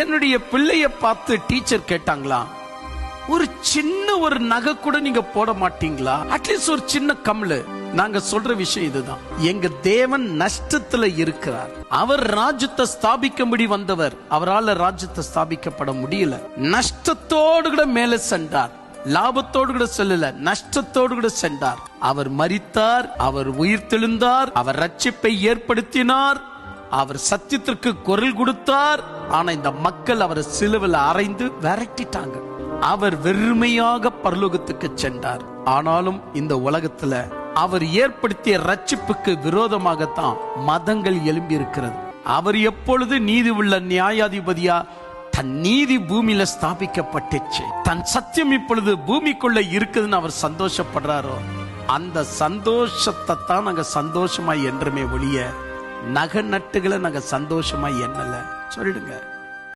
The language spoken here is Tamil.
என்னுடைய பிள்ளைய பார்த்து டீச்சர் கேட்டாங்களா, ஒரு சின்ன ஒரு நகை கூட நீங்க போட மாட்டீங்களா, அட்லீஸ்ட் ஒரு சின்ன கம்மல்? நாங்க சொல்ற விஷயம் இதுதான். எங்க தேவன் நஷ்டத்துல இருக்கிறார். அவர் ராஜ்யத்தை ஸ்தாபிக்கும்படி வந்தவர். அவரால் ராஜ்யத்தை ஸ்தாபிக்கப்பட முடியல. நஷ்டத்தோடு கூட மேல சென்றார். லாபத்தோடு கூட செல்லல, நஷ்டத்தோடு கூட சென்றார். அவர் மரித்தார், அவர் உயிர்த்தெழுந்தார், அவர் ரட்சிப்பை ஏற்படுத்தினார், அவர் சத்தியத்திற்கு குரல் கொடுத்தார். ஆனா இந்த மக்கள் அவரை சிலுவையில் அறைந்து விரட்டிட்டாங்க. அவர் வெறுமையாக பரலோகத்துக்கு சென்றார். ஆனாலும் இந்த உலகத்துல அவர் ஏற்படுத்திய ரட்சிப்புக்கு விரோதமாகத்தான் மதங்கள் எழும்பி இருக்கிறது. அவர் எப்பொழுது நீதி உள்ள நியாயாதிபதியா தன் நீதி பூமியில ஸ்தாபிக்கப்பட்டுச்சு, தன் சத்தியம் இப்பொழுது பூமிக்குள்ள இருக்குதுன்னு அவர் சந்தோஷப்படுறாரோ, அந்த சந்தோஷத்தை தான் நாங்க சந்தோஷமா என்றுமே ஒழிய நகை நட்டுகளை நாங்க சந்தோஷமா எண்ணல. சொல்லிடுங்க.